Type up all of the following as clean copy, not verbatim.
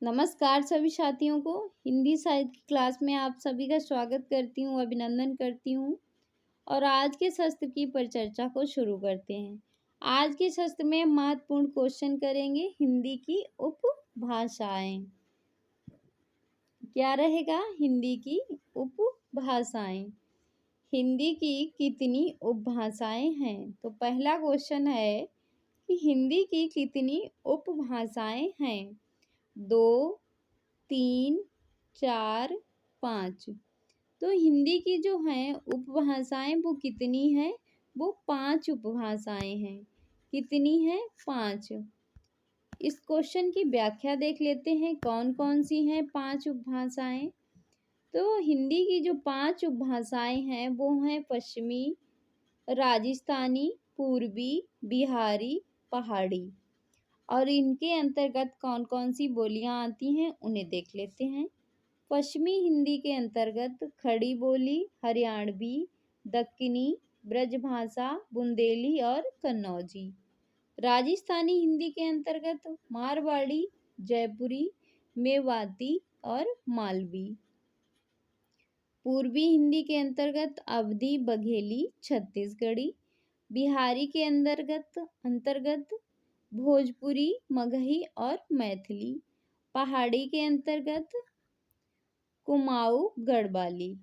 नमस्कार सभी साथियों को। हिंदी साहित्य की क्लास में आप सभी का स्वागत करती हूँ, अभिनंदन करती हूँ। और आज के शस्त्र की परिचर्चा को शुरू करते हैं। आज के शस्त्र में महत्वपूर्ण क्वेश्चन करेंगे हिंदी की उपभाषाएं। क्या रहेगा? हिंदी की उपभाषाएं। हिंदी की कितनी उपभाषाएं हैं? तो पहला क्वेश्चन है कि हिंदी की कितनी उपभाषाएं हैं? 2, 3, 4, 5। तो हिंदी की जो हैं उपभाषाएं वो कितनी हैं? वो 5 उपभाषाएं हैं। कितनी हैं? 5। इस क्वेश्चन की व्याख्या देख लेते हैं, कौन कौन सी हैं 5 उपभाषाएं। तो हिंदी की जो 5 उपभाषाएं हैं वो हैं पश्चिमी, राजस्थानी, पूर्वी, बिहारी, पहाड़ी। और इनके अंतर्गत कौन कौन सी बोलियां आती हैं उन्हें देख लेते हैं। पश्चिमी हिंदी के अंतर्गत खड़ी बोली, हरियाणवी, दक्कनी, ब्रजभाषा, बुंदेली और कन्नौजी। राजस्थानी हिंदी के अंतर्गत मारवाड़ी, जयपुरी, मेवाती और मालवी। पूर्वी हिंदी के अंतर्गत अवधी, बघेली, छत्तीसगढ़ी। बिहारी के अंतर्गत भोजपुरी, मगही और मैथिली। पहाड़ी के अंतर्गत कुमाऊं, गढ़वाली।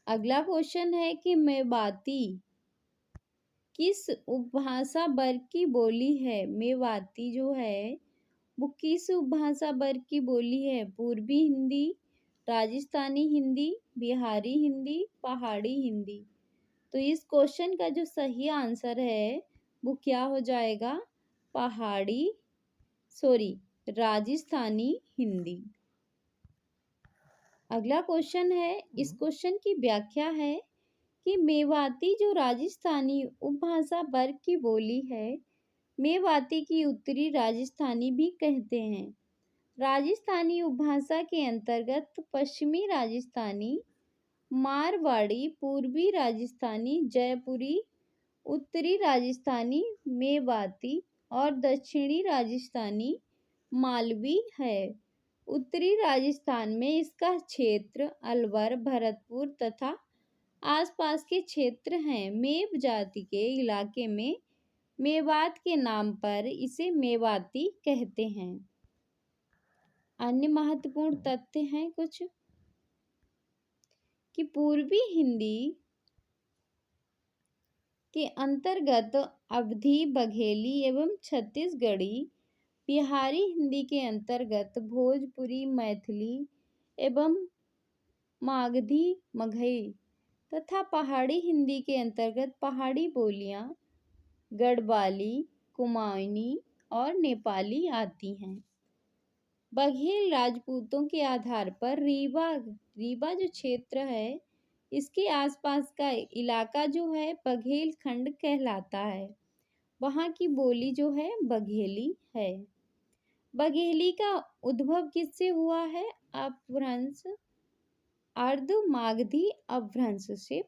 अगला क्वेश्चन है कि मेवाती किस उपभाषा वर्ग की बोली है? मेवाती जो है वो किस उपभाषा वर्ग की बोली है? पूर्वी हिंदी, राजस्थानी हिंदी, बिहारी हिंदी, पहाड़ी हिंदी। तो इस क्वेश्चन का जो सही आंसर है वो क्या हो जाएगा? राजस्थानी हिंदी। अगला क्वेश्चन है, इस क्वेश्चन की व्याख्या है कि मेवाती जो राजस्थानी उपभाषा वर्ग की बोली है, मेवाती की उत्तरी राजस्थानी भी कहते हैं। राजस्थानी उपभाषा के अंतर्गत पश्चिमी राजस्थानी, मारवाड़ी, पूर्वी राजस्थानी, जयपुरी, उत्तरी राजस्थानी मेवाती और दक्षिणी राजस्थानी मालवी है। उत्तरी राजस्थान में इसका क्षेत्र अलवर, भरतपुर तथा आसपास के क्षेत्र हैं। मेव जाति के इलाके में मेवात के नाम पर इसे मेवाती कहते हैं। अन्य महत्वपूर्ण तथ्य हैं कुछ कि पूर्वी हिंदी के अंतर्गत अवधी, बघेली एवं छत्तीसगढ़ी। बिहारी हिंदी के अंतर्गत भोजपुरी, मैथिली एवं मागधी, मगही तथा पहाड़ी हिंदी के अंतर्गत पहाड़ी बोलियां गढ़वाली, कुमाऊनी और नेपाली आती हैं। बघेल राजपूतों के आधार पर रीवा जो क्षेत्र है इसके आसपास का इलाका जो है बघेल खंड कहलाता है। वहाँ की बोली जो है बघेली है। बघेली का उद्भव किससे हुआ है? अपभ्रंश, अर्ध मागधी अपभ्रंश से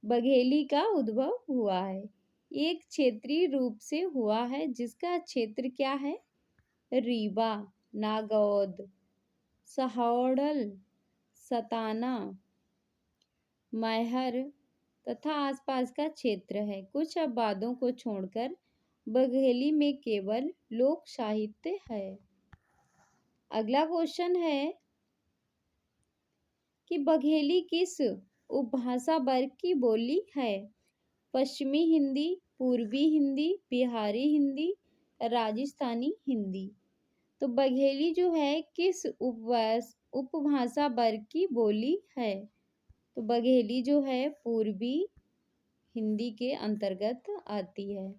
बघेली का उद्भव हुआ है। एक क्षेत्रीय रूप से हुआ है जिसका क्षेत्र क्या है? रीवा, नागौद, सहोडल, सताना, मैहर तथा आसपास का क्षेत्र है। कुछ अपवादों को छोड़कर बघेली में केवल लोक साहित्य है। अगला क्वेश्चन है कि बघेली किस उपभाषा वर्ग की बोली है? पश्चिमी हिंदी, पूर्वी हिंदी, बिहारी हिंदी, राजस्थानी हिंदी। तो बघेली जो है किस उपभाषा वर्ग की बोली है? तो बघेली जो है पूर्वी हिंदी के अंतर्गत आती है।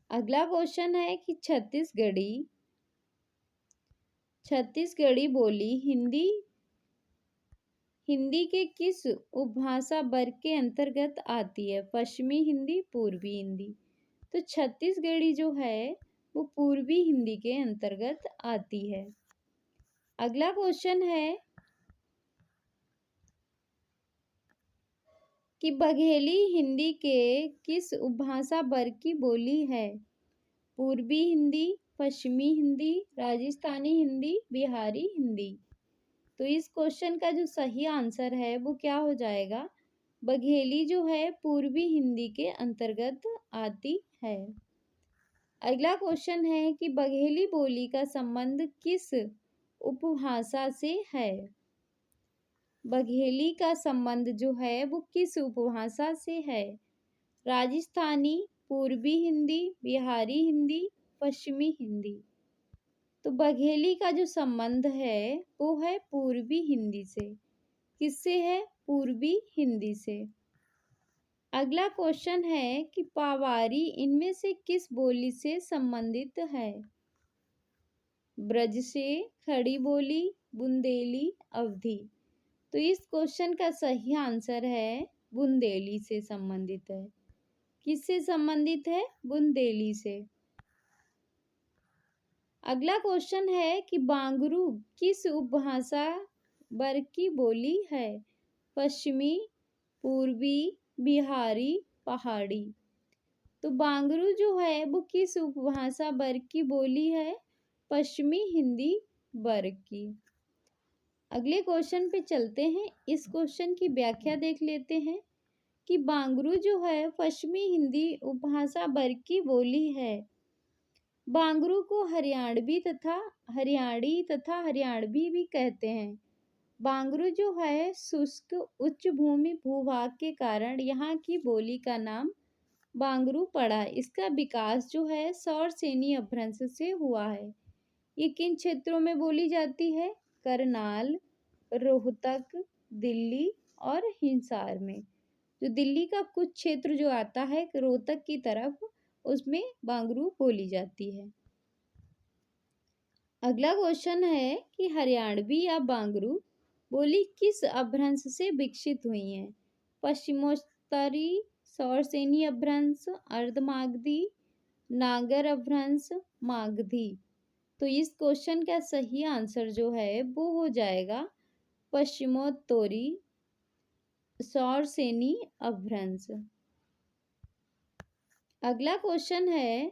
अगला क्वेश्चन है कि छत्तीसगढ़ी बोली हिंदी के किस उपभाषा वर्ग के अंतर्गत आती है? पश्चिमी हिंदी, पूर्वी हिंदी। तो छत्तीसगढ़ी जो है वो पूर्वी हिंदी के अंतर्गत आती है। अगला क्वेश्चन है कि बघेली हिंदी के किस उपभाषा वर्ग की बोली है? पूर्वी हिंदी, पश्चिमी हिंदी, राजस्थानी हिंदी, बिहारी हिंदी। तो इस क्वेश्चन का जो सही आंसर है वो क्या हो जाएगा? बघेली जो है पूर्वी हिंदी के अंतर्गत आती है। अगला क्वेश्चन है कि बघेली बोली का संबंध किस उपभाषा से है? बघेली का संबंध जो है वो किस उपभाषा से है? राजस्थानी, पूर्वी हिंदी, बिहारी हिंदी, पश्चिमी हिंदी। तो बघेली का जो संबंध है वो है पूर्वी हिंदी से। किससे है? पूर्वी हिंदी से। अगला क्वेश्चन है कि पावारी इनमें से किस बोली से संबंधित है? ब्रज से, खड़ी बोली, बुंदेली, अवधी। तो इस क्वेश्चन का सही आंसर है बुंदेली से संबंधित है। किससे संबंधित है? बुंदेली से। अगला क्वेश्चन है कि बांगरू किस उपभाषा वर्ग की बोली है? पश्चिमी, पूर्वी, बिहारी, पहाड़ी। तो बांगरू जो है वो किस उपभाषा वर्ग की बोली है? पश्चिमी हिंदी वर्ग की। अगले क्वेश्चन पे चलते हैं। इस क्वेश्चन की व्याख्या देख लेते हैं कि बांगरू जो है पश्चिमी हिंदी उपभाषा वर्ग की बोली है। बांगरू को हरियाणी तथा हरियाणवी भी कहते हैं। बांगरू जो है शुष्क उच्च भूमि भूभाग के कारण यहाँ की बोली का नाम बांगरू पड़ा। इसका विकास जो है सौरसेनी अपभ्रंश से हुआ है। ये किन क्षेत्रों में बोली जाती है? करनाल, रोहतक, दिल्ली और हिसार में। जो दिल्ली का कुछ क्षेत्र जो आता है रोहतक की तरफ, उसमें बांगरू बोली जाती है। अगला क्वेश्चन है कि हरियाणवी या बांगरू बोली किस अपभ्रंश से विकसित हुई है? पश्चिमोत्तरी, सौरसेनी अपभ्रंश, अर्धमागधी, नागर अपभ्रंश, मागधी। तो इस क्वेश्चन का सही आंसर जो है वो हो जाएगा पश्चिमोत्तरी सौरसेनी अपभ्रंश। अगला क्वेश्चन है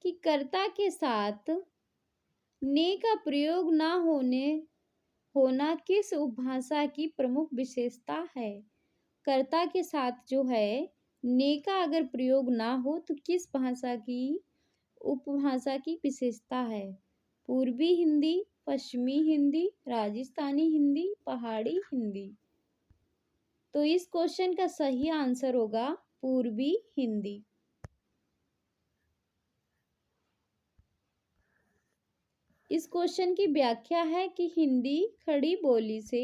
कि कर्ता के साथ ने का प्रयोग ना होना किस उपभाषा की प्रमुख विशेषता है? कर्ता के साथ जो है ने का अगर प्रयोग ना हो तो किस भाषा की उपभाषा की विशेषता है? पूर्वी हिंदी, पश्चिमी हिंदी, राजस्थानी हिंदी, पहाड़ी हिंदी। तो इस क्वेश्चन का सही आंसर होगा पूर्वी हिंदी। इस क्वेश्चन की व्याख्या है कि हिंदी खड़ी बोली से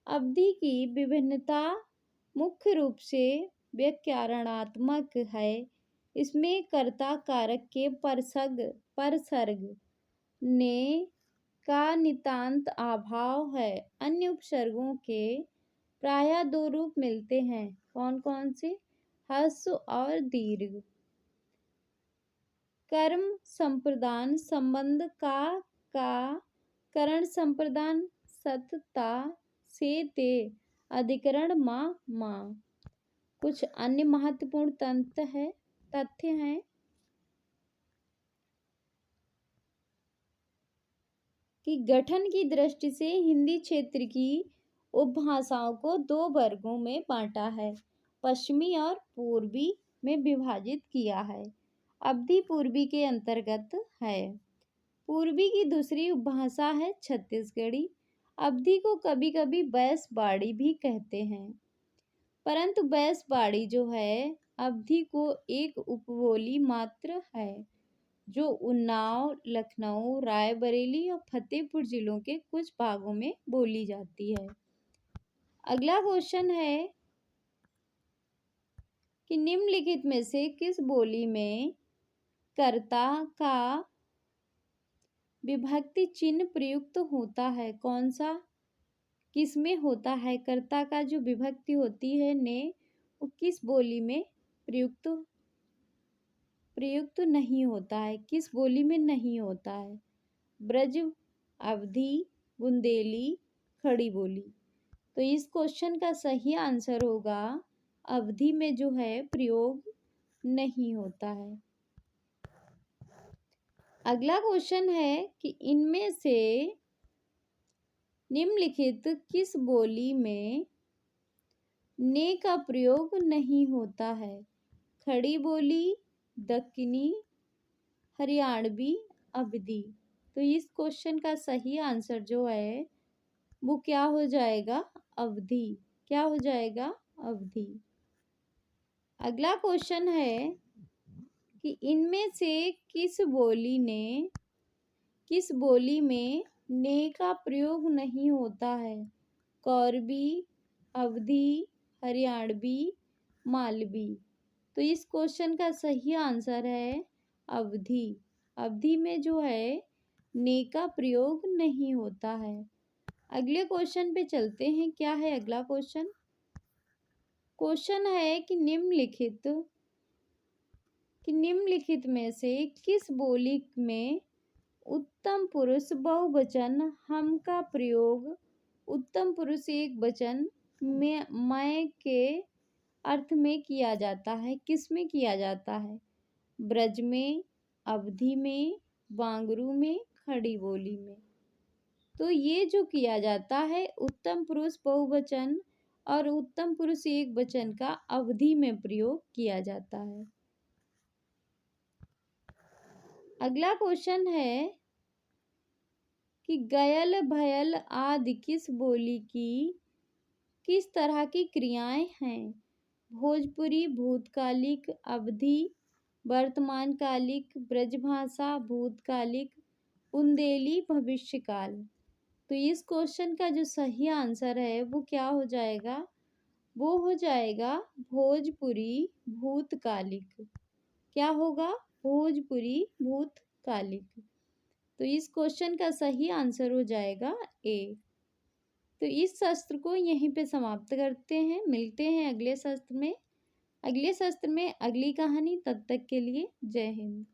अवधि की विभिन्नता मुख्य रूप से व्याकरणात्मक है। इसमें कर्ता कारक के परसर्ग ने का नितांत अभाव है। अन्य उपसर्गों के प्रायः दो रूप मिलते हैं। कौन कौन से? ह्रस्व और दीर्घ। कर्म संप्रदान संबंध का करण संप्रदान सतता से ते अधिकरण माँ। कुछ अन्य महत्वपूर्ण तथ्य हैं कि गठन की दृष्टि से हिंदी क्षेत्र की उपभाषाओं को दो वर्गों में बांटा है, पश्चिमी और पूर्वी में विभाजित किया है। अवधी पूर्वी के अंतर्गत है। पूर्वी की दूसरी उपभाषा है छत्तीसगढ़ी। अवधी को कभी कभी बैसबाड़ी भी कहते हैं, परंतु बैसबाड़ी जो है अवधी को एक उपबोली मात्र है जो उन्नाव, लखनऊ, रायबरेली और फतेहपुर जिलों के कुछ भागों में बोली जाती है। अगला क्वेश्चन है कि निम्नलिखित में से किस बोली में कर्ता का विभक्ति चिन्ह प्रयुक्त होता है? कौन सा? किसमें होता है? कर्ता का जो विभक्ति होती है ने वो किस बोली में प्रयुक्त नहीं होता है? किस बोली में नहीं होता है? ब्रज, अवधी, बुंदेली, खड़ी बोली। तो इस क्वेश्चन का सही आंसर होगा अवधी में जो है प्रयोग नहीं होता है। अगला क्वेश्चन है कि इनमें से निम्नलिखित किस बोली में ने का प्रयोग नहीं होता है? खड़ी बोली, दक्कनी, हरियाणवी, अवधी। तो इस क्वेश्चन का सही आंसर जो है वो क्या हो जाएगा? अवधी। क्या हो जाएगा? अवधी। अगला क्वेश्चन है कि इनमें से किस बोली में ने का प्रयोग नहीं होता है? कौरवी, अवधी, हरियाणवी, मालवी। तो इस क्वेश्चन का सही आंसर है अवधी। अवधी में जो है ने का प्रयोग नहीं होता है। अगले क्वेश्चन पे चलते हैं। क्या है अगला क्वेश्चन? क्वेश्चन है कि निम्नलिखित में से किस बोली में उत्तम पुरुष बहुवचन हम का प्रयोग उत्तम पुरुष एक वचन में मैं के अर्थ में किया जाता है? किस में किया जाता है? ब्रज में, अवधी में, वांगरू में, खड़ी बोली में। तो ये जो किया जाता है उत्तम पुरुष बहुवचन और उत्तम पुरुष एक वचन का अवधि में प्रयोग किया जाता है। अगला क्वेश्चन है कि गयल, भयल आदि किस बोली की किस तरह की क्रियाएं हैं? भोजपुरी, भूतकालिक, अवधी, वर्तमानकालिक, ब्रजभाषा, भूतकालिक, बुंदेली, भविष्यकाल। तो इस क्वेश्चन का जो सही आंसर है वो क्या हो जाएगा? वो हो जाएगा भोजपुरी भूतकालिक। क्या होगा? भोजपुरी भूतकालिक। तो इस क्वेश्चन का सही आंसर हो जाएगा ए। तो इस शस्त्र को यहीं पे समाप्त करते हैं। मिलते हैं अगले शस्त्र में। अगले शस्त्र में अगली कहानी। तब तक के लिए जय हिंद।